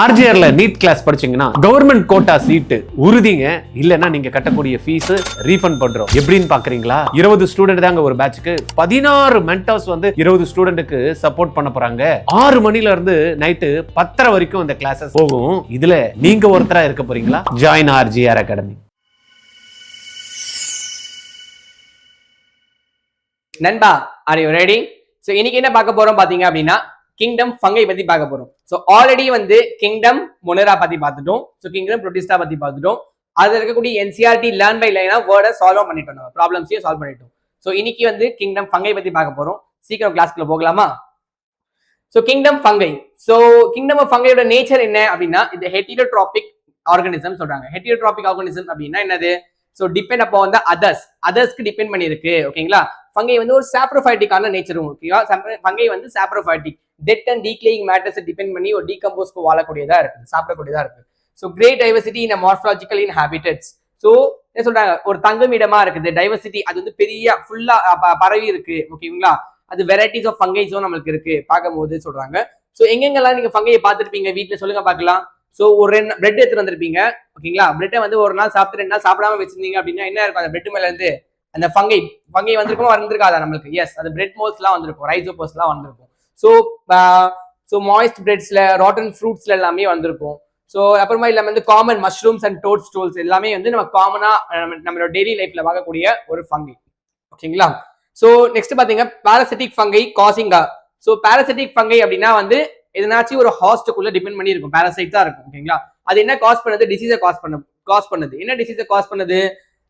ஆர்ஜிஆர்ல NEET class படிச்சீங்கன்னா government quota சீட்டு உறுதிங்க. இல்லன்னா நீங்க கட்டக்கூடிய ஃபீஸ் ரீஃபண்ட் பண்றோம். எப்படின்னு பாக்குறீங்களா? 20 ஸ்டூடெண்ட் தாங்க ஒரு பேட்ச்க்கு. 16 மென்டர்ஸ் வந்து 20 ஸ்டூடெண்ட்டுக்கு சப்போர்ட் பண்ண போறாங்க. 6 மணில இருந்து நைட்டு 10:30 வரைக்கும் இந்த கிளாஸஸ் போகும். இதுல நீங்க ஒருத்தரா இருக்க போறீங்களா? Join RGR academy. நண்பா, ஆர் யூ ரெடி? சோ இன்னைக்கு என்ன பார்க்க போறோம் பாத்தீங்க அப்படின்னா கிங்டம் ஃபங்கை பத்தி பார்க்க போறோம். சோ ஆல்ரெடி வந்து கிங்டம் மொனரா பத்தி பார்த்துட்டோம். சோ கிங்டம் புரோட்டிஸ்டா பத்தி பார்த்துட்டோம். அதுல இருக்கக்கூடிய என்சிஆர்டி லேர்ன் பை லைனா வேர்டை சால்வ் பண்ணிட்டோம், நம்ம ப்ராப்ளம்ஸையும் சால்வ் பண்ணிட்டோம். சோ இன்னைக்கு வந்து கிங்டம் ஃபங்கை பத்தி பார்க்க போறோம். சீக்கிரம் கிளாஸ்க்குள்ள போகலாமா? So kingdom fungi. So kingdom of ஃபங்கையோட நேச்சர் என்ன அப்படின்னா இந்த ஹெட்டிரோட்ராபிக் ஆர்கானிசம் சொல்றாங்க. ஹெட்டிரோட்ராபிக் ஆர்கானிசம் அப்படின்னா என்னது? சோ டிபெண்ட் அப்போ வந்து அதர்ஸ்க்கு டிபெண்ட் பண்ணி இருக்கு. ஓகேங்களா? ஃபங்கை வந்து ஒரு சாப்ரோஃபைட்டிக்கான நேச்சர். ஓகேவா? ஃபங்கை வந்து saprophytic, dead and decaying matters depend பண்ணி ஒரு டீகம்போஸ்க்கு வாழக்கூடியதா இருக்கு, சாப்பிடக்கூடியதா இருக்கு. So great diversity in morphological in habitats. So என்ன சொல்றாங்க, ஒரு தங்குமிடமா இருக்குது. டைவர்சிட்டி அது வந்து பெரிய ஃபுல்லா பரவி இருக்கு. ஓகேங்களா? அது வெரைட்டிஸ் ஆஃப் ஃபங்கைஸும் நம்மளுக்கு இருக்கு பார்க்கும்போது சொல்றாங்க. ஸோ எங்கெங்கெல்லாம் நீங்க ஃபங்கையை பார்த்துருப்பீங்க வீட்டில் சொல்லுங்க பார்க்கலாம். ஸோ ஒரு பிரெட் எடுத்துட்டு வந்திருப்பீங்க. ஓகேங்களா? பிரெட்டை வந்து ஒரு நாள் சாப்பிட்டு 2 நாள் சாப்பிடாம வச்சிருந்தீங்க அப்படின்னா என்ன இருக்கும்? அந்த பிரெட் மேல இருந்து அந்த ஃபங்கை வந்திருக்குமா வந்திருக்காதா நம்மளுக்கு? எஸ், அது பிரெட் மோல்ஸ் எல்லாம் வந்திருக்கும், ரைசோபோஸ் எல்லாம் வந்திருக்கும். ஸோ மாய்ஸ்ட் பிரெட்ஸ்ல, ராட்டன் ஃப்ரூட்ஸ்ல எல்லாமே வந்திருக்கும். ஸோ அப்புறமா இல்லாம வந்து common mushrooms and toadstools எல்லாமே வந்து நம்ம காமனா நம்மளோட டெய்லி லைஃப்ல பார்க்கக்கூடிய ஒரு ஃபங்கை. ஓகேங்களா? ஸோ நெக்ஸ்ட் பாத்தீங்க பாராசிட்டிக் ஃபங்கை காசிங்கா. ஸோ பாராசிட்டிக் ஃபங்கை அப்படின்னா வந்து எதனாச்சும் ஒரு ஹாஸ்டுக்குள்ள டிபெண்ட் பண்ணி இருக்கும், பாராசைட்டா இருக்கும். ஓகேங்களா? அது என்ன காஸ் பண்ணுது? டிசீஸை காஸ் பண்ணுது. என்ன டிசீஸை காஸ் பண்ணுது?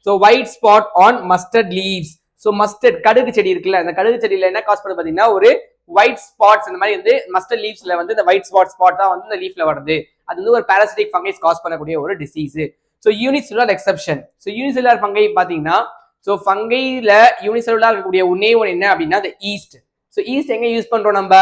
So white spot on mustard leaves. So mustard கடுகு செடி இருக்குல்ல, அந்த கடுகு செடியில என்ன காஸ் பண்ணுது பாத்தீங்கன்னா ஒரு ஒயிட் ஸ்பாட்ஸ். இந்த மாதிரி வந்து மஸ்டர்ட் லீவ்ஸ்ல வந்து இந்த ஒயிட் ஸ்பாட் தான் வந்து இந்த லீஃப்ல வருது. அது வந்து ஒரு பாராசிட்டிக் ஃபங்கைஸ் காஸ் பண்ணக்கூடிய ஒரு disease. So unicellular exception. So unicellular fungi பாத்தீங்கன்னா ஸோ ஃபங்கைல யூனிசெல்லுலார் இருக்கக்கூடிய ஒன்னே ஒன்று என்ன அப்படின்னா அந்த ஈஸ்ட். ஸோ ஈஸ்ட் எங்க யூஸ் பண்றோம் நம்ம?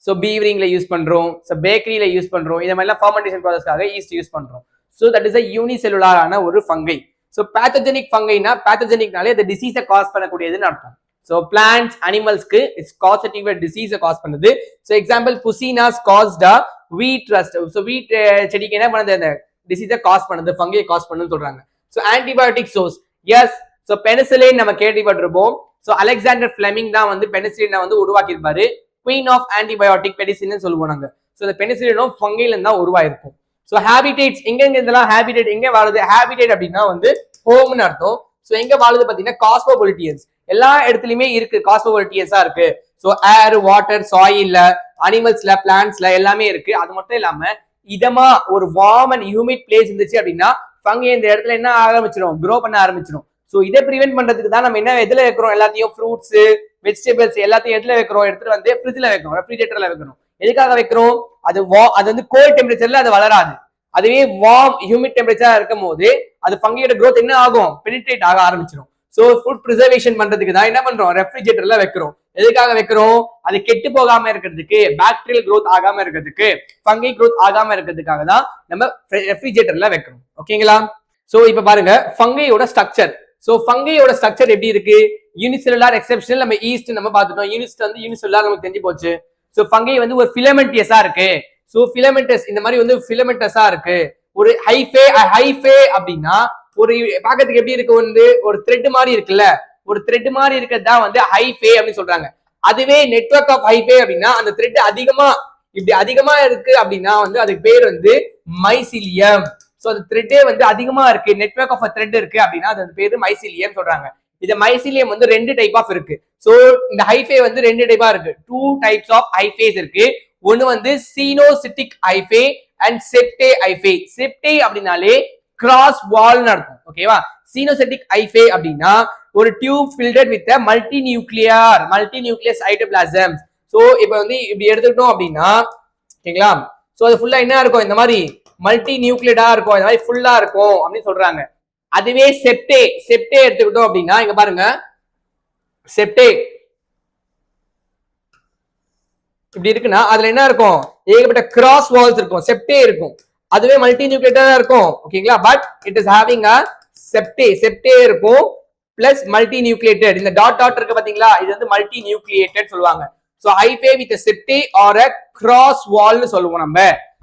ஸோ பீவரிங்ல யூஸ் பண்றோம், ஸோ பேக்கரியில யூஸ் பண்றோம். இந்த மாதிரிலாம் ஃபர்மெண்டேஷன் ப்ராசஸ்க்காக ஈஸ்ட் யூஸ் பண்றோம். ஸோ தட் இஸ் அ யூனிசெல்லுலாரான ஒரு ஃபங்கை. ஸோ பேத்தோஜெனிக் ஃபங்கைனா பேத்தோஜெனிக்னாலே அந்த டிசீஸை காஸ் பண்ணக்கூடியதுன்னு அர்த்தம். ஸோ பிளான்ட்ஸ் அனிமல்ஸ்க்கு இட்ஸ் காசட்டிவ் டிசீஸை காஸ் பண்ணுது. ஸோ எக்ஸாம்பிள் புசினாஸ் காஸ்ட் அ வீட் ரஸ்ட். ஸோ வீட் செடிக்கு என்ன பண்ணுது? அந்த டிசீஸை காஸ் பண்ணுது, ஃபங்கையை காஸ் பண்ணுன்னு சொல்றாங்க. So antibiotic source. Yes, so penicillin நம்ம கேள்விப்பட்டிருப்போம். ஸோ அலெக்சாண்டர் ஃபிளெமிங் தான் வந்து பெனிசிலினை வந்து உருவாக்கியிருப்பாரு. குவீன் ஆஃப் ஆன்டிபயோட்டிக் பெனிசிலின் சொல்லுவோம் நாங்க. ஸோ இந்த பெனிசிலினும் ஃபங்கைல இருந்தா உருவாயிருக்கும். ஸோ ஹேபிடேட்ஸ் எங்க இதெல்லாம் ஹேபிடேட் எங்க வாழுது? ஹேபிடேட் அப்படின்னா வந்து ஹோம்னு அர்த்தம். ஸோ எங்க வாழுது பாத்தீங்கன்னா காஸ்மோபொலிட்டியன்ஸ். எல்லா இடத்துலயுமே இருக்கு, காஸ்மோபொலிட்டியன்ஸா இருக்கு. ஸோ ஏர், வாட்டர், சாயில்ல, அனிமல்ஸ்ல, பிளான்ட்ஸ்ல எல்லாமே இருக்கு. அது மட்டும் இல்லாம இதமா ஒரு வார்ம் அண்ட் ஹியூமிட் பிளேஸ் இருந்துச்சு அப்படின்னா ஃபங்கை இந்த இடத்துல என்ன ஆரம்பிச்சிடும்? க்ரோ பண்ண ஆரம்பிச்சிடும். ஸோ இதை ப்ரிவென்ட் பண்றதுக்கு தான் நம்ம என்ன எதுல வைக்கிறோம்? எல்லாத்தையும் ஃப்ரூட்ஸ், வெஜிடபிள்ஸ் எல்லாத்தையும் எதுல வைக்கிறோம்? எடுத்துட்டு வந்து ஃப்ரிட்ஜ்ல வைக்கிறோம், ரெஃப்ரிஜரேட்டர்ல வைக்கிறோம். எதுக்காக வைக்கிறோம்? அது வந்து கோல்ட் டெம்பரேச்சர்ல அது வளராது. அதுவே வார்ம் ஹியூமிட் டெம்பரேச்சரா இருக்கும் போது அது ஃபங்கையோட growth என்ன ஆகும்? பெனிட்ரேட் ஆக ஆரம்பிச்சிடும். ஸோ ஃபுட் ப்ரிசர்வேஷன் பண்றதுக்கு தான் என்ன பண்றோம்? ரெஃப்ரிஜரேட்டர்ல வைக்கிறோம். எதுக்காக வைக்கிறோம்? அது கெட்டு போகாம இருக்கிறதுக்கு, பாக்டீரியல் growth ஆகாம இருக்கிறதுக்கு, ஃபங்கை growth ஆகாம இருக்கிறதுக்காக தான் நம்ம ரெஃப்ரிஜரேட்டர்ல வைக்கிறோம். ஓகேங்களா? ஸோ இப்ப பாருங்க ஃபங்கையோட ஸ்ட்ரக்சர். ஸோ ஃபங்கையோட ஸ்ட்ரக்சர் எப்படி இருக்கு? யூனிசெல்லுலார் எக்ஸெப்ஷனல் நம்ம ஈஸ்ட் நம்ம பார்த்துட்டோம். ஈஸ்ட் வந்து யூனிசெல்லுலார் நமக்கு தெரிஞ்சு போச்சு. ஸோ ஃபங்கை வந்து ஒரு ஃபிலமெண்டியஸா இருக்கு. ஸோ ஃபிலமெண்டஸ் இந்த மாதிரி வந்து ஃபிலமெண்டஸா இருக்கு. ஒரு ஹைஃபே அப்படின்னா ஒரு பார்க்கறதுக்கு எப்படி இருக்கு? வந்து ஒரு த்ரெட் மாதிரி இருக்குல்ல, ஒரு த்ரெட் மாதிரி இருக்கிறதா வந்து ஹைஃபே அப்படின்னு சொல்றாங்க. அதுவே நெட்வொர்க் ஆஃப் ஹைஃபே அப்படின்னா அந்த த்ரெட் அதிகமா இருக்கு அப்படின்னா வந்து அதுக்கு பேர் வந்து மைசிலியம். ஸோ அந்த த்ரெட்டே வந்து அதிகமா இருக்கு, நெட்வொர்க் ஆஃப் த்ரெட் இருக்கு அப்படின்னா அது பேரு மைசிலியம் சொல்றாங்க. இந்த மைசிலியம் வந்து 2 டைப் ஆஃப் இருக்கு. ஸோ இந்த ஹைஃபே வந்து 2 டைப்பா இருக்கு. 2 டைப்ஸ் ஆஃப் ஹைஃபேஸ் இருக்கு. ஒன்னு வந்து coenocytic hyphae and septa hyphae. Septa அப்படின்னாலே கிராஸ் வால்னு அர்த்தம். ஓகேவா? சீனோசிட்டிக் ஹைஃபே அப்படின்னா ஒரு tube filled with multi nucleus cytoplasms. So இப்போ வந்து இப்படி எடுத்துக்கிட்டோம் அப்படின்னா ஓகேங்களா? ஸோ அது ஃபுல்லா என்ன இருக்கும்? இந்த மாதிரி மல்டி நியூக்ளியடா இருக்கும், இந்த மாதிரி ஃபுல்லா இருக்கும் அப்படின்னு சொல்றாங்க. அதுவே செப்டே எடுத்துக்கிட்டோம் அப்படின்னா இங்க பாருங்க, செப்டே இப்படி இருக்குன்னா அதுல என்ன இருக்கும்? ஏகப்பட்ட கிராஸ் வால்ஸ் இருக்கும், செப்டே இருக்கும். அதுவே மல்டி நியூக்ளியேட்டா இருக்கும். ஓகேங்களா? But it is having a septa இருக்கும் பிளஸ் மல்டி நியூக்ளியேட்டட். இந்த டாட் இருக்கு பாத்தீங்களா, இது வந்து மல்டி நியூக்ளியேட்டட் சொல்லுவாங்க. So hyphae with septa are a cross வால்னு சொல்லுவோம் நம்ம.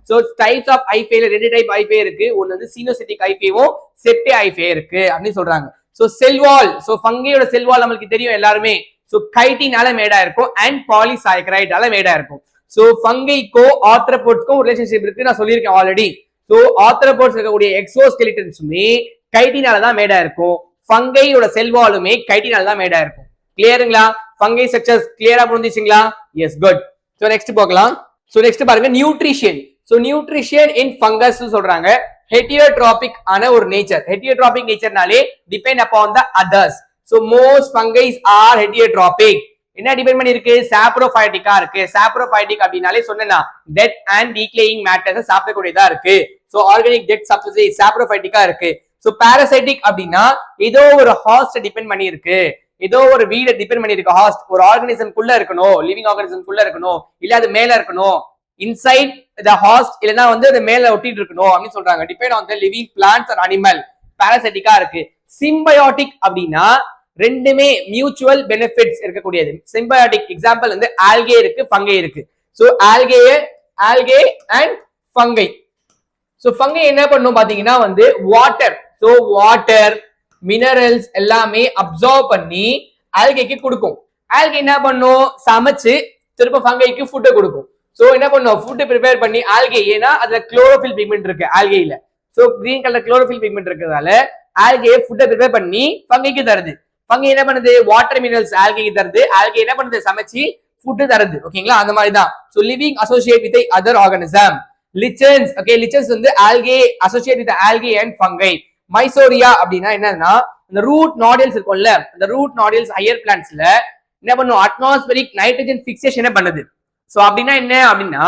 சோ டைப்ஸ் ஆஃப் ஹைஃபைல ரெண்டு டைப் ஹைஃபை இருக்கு. ஒன்னு வந்து சீனோசிட்டிக் ஹைஃபைவும் செப்டே ஹைஃபை இருக்கு அப்படின்னு சொல்றாங்க. சோ செல் வால், சோ ஃபங்கையோட செல் வால் நமக்கு தெரியும் எல்லாருமே. சோ கைட்டினால மேடா இருக்கும் அண்ட் பாலிசாக்கரைடால மேடா இருக்கும். சோ ஃபங்கைக்கோ ஆர்த்ரோபோட்ஸ்க்கும் ரிலேஷன்ஷிப் இருக்கு நான் சொல்லியிருக்கேன் ஆல்ரெடி. சோ ஆர்த்ரோபோட்ஸ் இருக்கக்கூடிய எக்ஸோஸ்கெலிட்டன்ஸுமே கைட்டினால தான் மேடா இருக்கும். ஃபங்கையோட செல்வாலுமே கைட்டினால தான் மேடா இருக்கும். கிளியருங்களா? ஃபங்கை ஸ்ட்ரக்சர்ஸ் கிளியரா புரிஞ்சுச்சுங்களா? Yes, good. சோ நெக்ஸ்ட் பார்க்கலாம். சோ நெக்ஸ்ட் பாருங்க nutrition. So nutrition in fungus சொல்றாங்க ஹெட்டியோட்ராபிக் ஆன ஒரு நேச்சர். ஹெட்டியோட்ராபிக் நேச்சர்னாலே depend upon the others. So most fungis are heterotrophic. என்ன டிபெண்ட் பண்ணி இருக்கு? சாப்ரோஃபைட்டிக்கா இருக்கு. சாப்ரோஃபைட்டிக் அப்படினாலே சொன்னா டெட் அண்ட் டீக்லேயிங் மேட்டர்ஸ் சாப்பிடக்கூடியதா இருக்கு. சோ ஆர்கானிக் டெட் சப்ஸ்டன்ஸ் சாப்ரோஃபைட்டிக்கா இருக்கு. சோ பாராசைட்டிக் அப்படின்னா ஏதோ ஒரு ஹாஸ்ட் டிபெண்ட் பண்ணி இருக்கு, ஏதோ ஒரு வீட டிபெண்ட் பண்ணி இருக்கு. ஹாஸ்ட் ஒரு ஆர்கானிசம்குள்ள இருக்கணும், லிவிங் ஆர்கானிசம்குள்ள இருக்கணும், இல்ல அது மேல இருக்கணும், இன்சைட் த ஹாஸ்ட் இல்லனா வந்து அது மேல ஒட்டிட்டு இருக்கணும் அப்படின்னு சொல்றாங்க. Depend on the living plants or animal. பாராசைட்டிக்கா இருக்கு. சிம்பயோட்டிக் அப்படின்னா ரெண்டுமே மியூச்சுவல் பெனிஃபிட்ஸ் இருக்கக்கூடியது. சிம்பயோட்டிக் எக்ஸாம்பிள் வந்து ஆல்கே இருக்கு, ஃபங்கை இருக்கு. So algae and fungi. So fungi என்ன பண்ணும் பாத்தீங்கன்னா வந்து வாட்டர், சோ வாட்டர் மினரல்ஸ் எல்லாமே அப்சார்ப் பண்ணி ஆல்கேக்கு கொடுக்கும். ஆல்கே என்ன பண்ணும்? சமைச்சு திரும்ப ஃபங்கைக்கு ஃபுட்டை கொடுக்கும். சோ என்ன பண்ணும்? ஃபுட் ப்ரிப்பேர் பண்ணி ஆல்கே, ஏன்னா அதுல குளோரோஃபில் பிக்மெண்ட் இருக்கு ஆல்கேல. So green colour chlorophyll pigment இருக்கிறதால ஆல்கே ஃபுட்டை ப்ரிப்பேர் பண்ணி ஃபங்கைக்கு தருது. ஃபங்கை என்ன பண்ணுது? வாட்டர் மினரல்ஸ் ஆல்கேக்கு தருது. ஆல்கே என்ன பண்ணுது? சமைச்சு ஃபுட் தருது. ஓகேங்களா? அந்த மாதிரி தான். So living associate with other organism. Lichens, okay, lichens வந்து algae associate with algae and fungi. Mycorrhiza அப்படின்னா என்னன்னா இந்த ரூட் நாடியல்ஸ் இருக்கும்ல, இந்த ரூட் நாடியல்ஸ் ஹையர் பிளான்ட்ஸ்ல என்ன பண்ணும்? அட்மாஸ்பரிக் நைட்ரஜன் பிக்சேஷன் பண்ணுது. சோ அப்படின்னா என்ன அப்படின்னா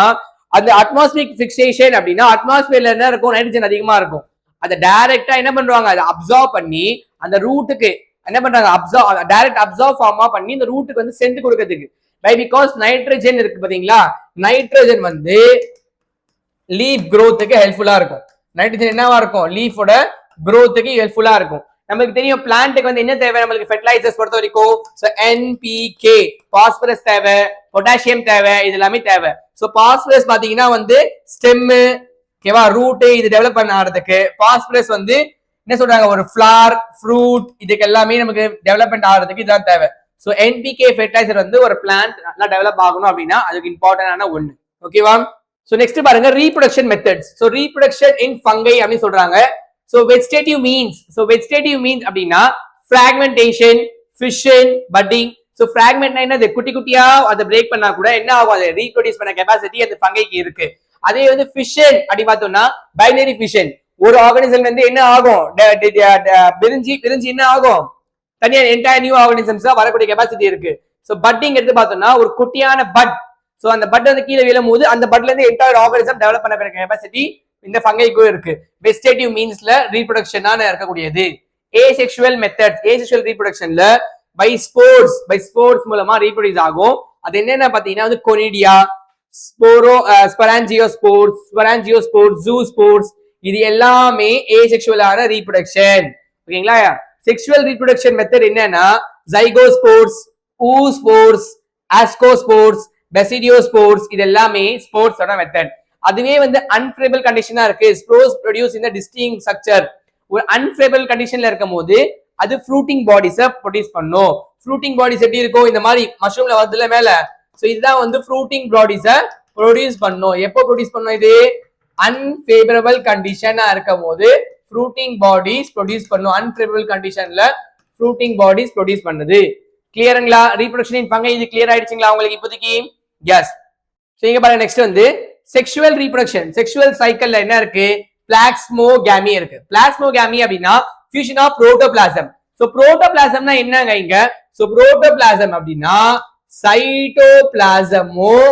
அந்த அட்மாஸ்பரிக் பிக்சேஷன் அப்படின்னா அட்மாஸ்பியர்ல என்ன இருக்கும்? நைட்ரஜன் அதிகமா இருக்கும். அதை டைரக்டா என்ன பண்றாங்க? அதை அப்சார்ப் பண்ணி அந்த ரூட்டுக்கு என்ன பண்றாங்க? டைரக்ட் அப்சார்ப் ஃபார்மா பண்ணி இந்த ரூட்டுக்கு வந்து சென்ட் கொடுக்கிறதுக்கு. பை பிகாஸ் நைட்ரஜன் இருக்கு பாத்தீங்களா, நைட்ரஜன் வந்து லீஃப் growthக்கு ஹெல்ப்ஃபுல்லா இருக்கும். நைட்ரஜன் என்னவா இருக்கும்? லீஃபோட growthக்கு ஹெல்ப்ஃபுல்லா இருக்கும். நமக்கு தெரியும் பிளான்ட்டுக்கு வந்து என்ன தேவை? நம்மளுக்கு ஃபெர்டிலைசர்ஸ் பொறுத்த வரைக்கும் சோ NPK, பாஸ்பரஸ் தேவை, பொட்டாசியம் தேவை, இது எல்லாமே தேவை. சோ பாஸ்பரஸ் பாத்தீங்கன்னா வந்து ஸ்டெம், ஓகேவா, ரூட் இது டெவலப் பண்ண ஆறதுக்கு. பாஸ்பரஸ் வந்து என்ன சொல்றாங்க? ஒரு ஃபிளவர், ஃப்ரூட், இதுக்கு எல்லாமே நமக்கு டெவலப்மெண்ட் ஆகிறதுக்கு இதுதான் தேவை. சோ NPK ஃபெர்டிலைசர் வந்து ஒரு பிளான்ட் நல்லா டெவலப் ஆகணும் அப்படின்னா அதுக்கு இம்பார்ட்டன்டான ஒண்ணு. ஓகேவா? சோ நெக்ஸ்ட் பாருங்க reproduction methods. So reproduction in fungi அப்படின்னு சொல்றாங்க. சோ வெஜிடேட்டிவ் மீன்ஸ் அப்படின்னா ஃபிராக்மெண்டேஷன், ஃபிஷன், பட்டிங். சோ ஃபிராக்மெண்ட்னா என்னது? குட்டி குட்டியா அதை பிரேக் பண்ணா கூட என்ன ஆகும்? அதை ரீப்ரொடியூஸ் பண்ண கெபாசிட்டி அந்த ஃபங்கைக்கு இருக்கு. அதே வந்து ஃபிஷன் அப்படி பார்த்தோம்னா பைனரி ஃபிஷன். ஒரு ஆர்கானிசம் வந்து என்ன ஆகும்? பிரிஞ்சு என்ன ஆகும்? தனியா என்டையர் நியூ ஆர்கானிசம்ஸா வரக்கூடிய கெபாசிட்டி இருக்கு. சோ பட்டிங் எடுத்து பார்த்தோம்னா ஒரு குட்டியான பட், சோ அந்த பட் வந்து கீழே விழும் போது அந்த பட்ல இருந்து என்டையர் ஆர்கானிசம் டெவலப் பண்ண கெபாசிட்டி இந்த ஃபங்கைக்கும் இருக்கு. வெஜிடேட்டிவ் மீன்ஸ்ல ரீப்ரொடக்ஷனான இருக்கக்கூடியது. ஏசெக்சுவல் மெத்தட்ஸ், ஏசெக்சுவல் ரீப்ரொடக்ஷன்ல பை ஸ்போர்ஸ் மூலமா ரீப்ரொடியூஸ் ஆகும். அது என்னென்ன பாத்தீங்கன்னா வந்து கொனிடியா, ஸ்பொராஞ்சியோஸ்போர்ஸ், ஜூஸ்போர்ஸ், இது எல்லாமே ஏசெக்சுவலான ரீப்ரொடக்ஷன். ஓகேங்களா? செக்சுவல் ரீப்ரொடக்ஷன் மெத்தட் என்னன்னா ஜைகோஸ்போர்ஸ், ஊஸ்போர்ஸ், ஆஸ்கோஸ்போர்ஸ், பெசிடியோஸ்போர்ஸ், இது எல்லாமே ஸ்போர்ட்ஸோட மெத்தட். அதுவே வந்து அன்ஃபேவரபிள் கண்டிஷனா இருக்கு. Spores produce in distinct structure. ஒரு அன்ஃபேவரபிள் கண்டிஷன்ல இருக்கும் போது அது ஃப்ரூட்டிங் பாடிஸை ப்ரொடியூஸ் பண்ணும். ஃப்ரூட்டிங் பாடிஸ் எப்படி இருக்கும்? இந்த மாதிரி மஷ்ரூம்ல வருதுல மேல. சோ இதுதான் வந்து ஃப்ரூட்டிங் பாடிஸை ப்ரொடியூஸ் பண்ணும். எப்போ ப்ரொடியூஸ் பண்ணும்? இது அன்ஃபேவரபிள் கண்டிஷனா இருக்கும் போது ஃப்ரூட்டிங் பாடிஸ் ப்ரொடியூஸ் பண்ணும். அன்ஃபேவரபிள் கண்டிஷன்ல ஃப்ரூட்டிங் பாடிஸ் ப்ரொடியூஸ் பண்ணுது. கிளியருங்களா? ரீப்ரொடக்ஷன் இன் ஃபங்கை இது கிளியர் ஆயிடுச்சுங்களா உங்களுக்கு இப்போதைக்கு? எஸ். சோ இங்க பாருங்க நெக்ஸ்ட் வந்து செக்சுவல் ரீப்ரொடக்ஷன். செக்சுவல் சைக்கிள்ல என்ன இருக்கு? பிளாஸ்மோகாமி இருக்கு. பிளாஸ்மோகாமி அப்படின்னா ஃபியூஷன் ஆஃப் புரோட்டோபிளாசம். சோ புரோட்டோபிளாசம்னா என்னங்க இங்க? சோ புரோட்டோபிளாசம் அப்படின்னா சைட்டோபிளாசமும்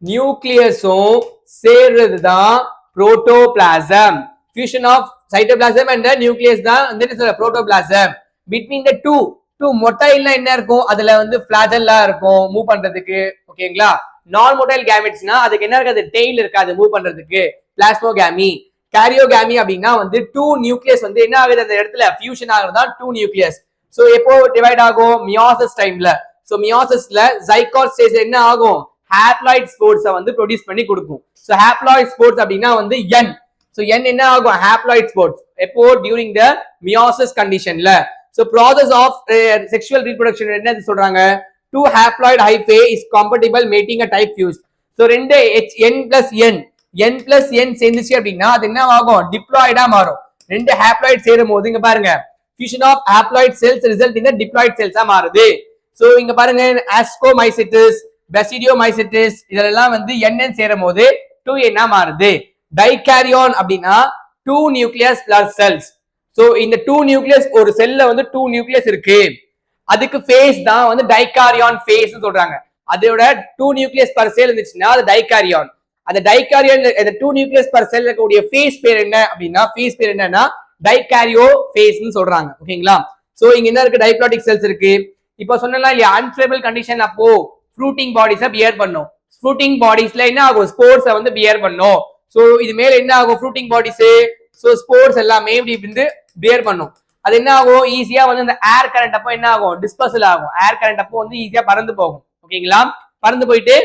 நியூக்ளியஸும் சேர்றதுதான் protoplasm. Fusion of cytoplasm and nucleus தான் வந்து புரோட்டோபிளாசம். பிட்வீன் த டூ மொட்டைல்னா என்ன இருக்கும்? அதுல வந்து ஃபிளாஜெல்லா இருக்கும் மூவ் பண்றதுக்கு. ஓகேங்களா? நான் மொட்டைல் கேமெட்ஸ்னா அதுக்கு என்ன இருக்காது? டெய்ல் இருக்காது மூவ் பண்றதுக்கு. பிளாஸ்மோகாமி. கேரியோகாமி அப்படின்னா வந்து டூ நியூக்ளியஸ் வந்து என்ன ஆகுது? அந்த இடத்துல ஃபியூஷன் ஆகுறதா டூ நியூக்ளியஸ். சோ எப்போ டிவைட் ஆகும்? மியாசிஸ் டைம்ல. சோ மியாசிஸ்ல ஜைகோட் ஸ்டேஜ் என்ன ஆகும்? ஹாப்ளாய்ட் ஸ்போர்ட்ஸை வந்து ப்ரொடியூஸ் பண்ணி கொடுக்கும். ஸோ ஹாப்ளாய்ட் ஸ்போர்ட்ஸ் அப்படின்னா வந்து என். ஸோ என் என்ன ஆகும்? ஹாப்ளாய்ட் ஸ்போர்ட்ஸ் எப்போ டியூரிங் த மியோசிஸ் கண்டிஷன்ல. So process of sexual reproduction என்ன சொல்றாங்க? 2 haploid hyphae is compatible mating a type fuse. So ரெண்டு n plus n சேர்ந்துச்சு அப்படின்னா அது என்ன ஆகும்? டிப்ளாய்டா மாறும். ரெண்டு ஹாப்ளாய்ட் சேரும் போது இங்க பாருங்க fusion of haploid cells result in the diploid cells ஆ மாறுது. சோ இங்க பாருங்க ascomycetes, basidiomycetes இதெல்லாம் வந்து NN சேரும் போது 2N ஆ மாறுது. டைகாரியான் அப்படின்னா 2 நியூக்ளியஸ் பிளஸ் செல்ஸ். சோ இந்த 2 நியூக்ளியஸ் ஒரு செல்ல வந்து 2 நியூக்ளியஸ் இருக்கு, அதுக்கு ஃபேஸ் தான் வந்து டைகாரியான் ஃபேஸ் சொல்றாங்க. அதோட 2 நியூக்ளியஸ் பர் செல் இருந்துச்சுன்னா அது டைகாரியான். அந்த டைகாரியான் அந்த 2 நியூக்ளியஸ் பர் செல் இருக்கக்கூடிய ஃபேஸ் பேர் என்ன அப்படின்னா ஃபேஸ் பேர் என்னன்னா டைகாரியோ ஃபேஸ்னு சொல்றாங்க. ஓகேங்களா? சோ இங்க என்ன இருக்கு? டைப்ளாட்டிக் செல்ஸ் இருக்கு. இப்போ சொன்னலாம் இல்லையா, அன்ஸ்டேபிள் கண்டிஷன் அப்போ ஃப்ரூட்டிங் பாடிஸை பியர் பண்ணும். ஃப்ரூட்டிங் பாடிஸ்ல என்ன ஆகும்? ஸ்போர்ட்ஸை வந்து பியர் பண்ணும். சோ இது மேல என்ன ஆகும்? ஃப்ரூட்டிங் பாடிஸ் சோ ஸ்போர்ட்ஸ் எல்லாமே இப்படி வந்து பியர் பண்ணும். அது என்ன ஆகும்? ஈஸியா வந்து இந்த ஏர் கரண்ட் அப்போ என்ன ஆகும்? டிஸ்பர்சல் ஆகும். ஏர் கரண்ட் அப்போ வந்து ஈஸியா பறந்து போகும். ஓகேங்களா? பறந்து போயிட்டு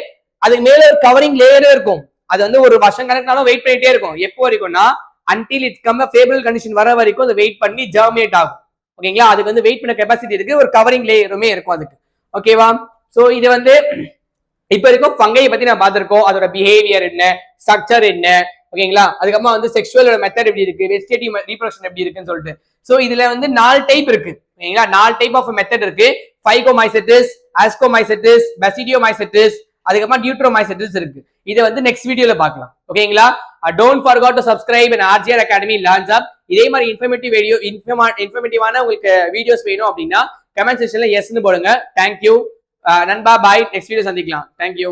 அதுக்கு மேல ஒரு கவரிங் லேயரும் இருக்கும். அது வந்து ஒரு வருஷம் கணக்காலும் வெயிட் பண்ணிட்டே இருக்கும். எப்போ வரைக்கும்னா until it come a favorable condition வர வரைக்கும் அது வெயிட் பண்ணி ஜெர்மினேட் ஆகும். ஓகேங்களா? அதுக்கு வந்து வெயிட் பண்ண கெபாசிட்டி இருக்கு, ஒரு கவரிங் லேயருமே இருக்கும் அதுக்கு. ஓகேவா? சோ இது வந்து இப்ப வரைக்கும் ஃபங்கை பத்தி நான் பார்த்திருக்கோம். அதோட பிஹேவியர் என்ன, ஸ்ட்ரக்சர் என்ன, ஓகேங்களா? அதுக்கப்புறமா வந்து செக்ஷுவல் மெத்தட் எப்படி இருக்கு, வெஜிடேட்டிவ் ரீப்ரொடக்ஷன் எப்படி இருக்குன்னு சொல்லிட்டு. சோ இதுல வந்து 4 டைப் இருக்கு. ஓகேங்களா? 4 டைப் ஆஃப் மெத்தட் இருக்கு. ஃபைகோமைசெட்டிஸ், ஆஸ்கோமைசெட்டிஸ், பாசிடியோமைசெட்டிஸ், அதுக்கப்புறமா டியூட்ரோமைசெட்டிஸ் இருக்கு. இதை வந்து நெக்ஸ்ட் வீடியோல பார்க்கலாம். ஓகேங்களா? Don't forget to subscribe and RGR Academy Learns Up. இதே மாதிரி இன்ஃபர்மேட்டிவான உங்களுக்கு வீடியோஸ் வேணும் அப்படின்னா கமெண்ட் செக்ஷன்ல எஸ்ன்னு போடுங்க. தேங்க்யூ நண்பா, பாய். நெக்ஸ்ட் வீடியோ சந்திக்கலாம். தேங்க்யூ.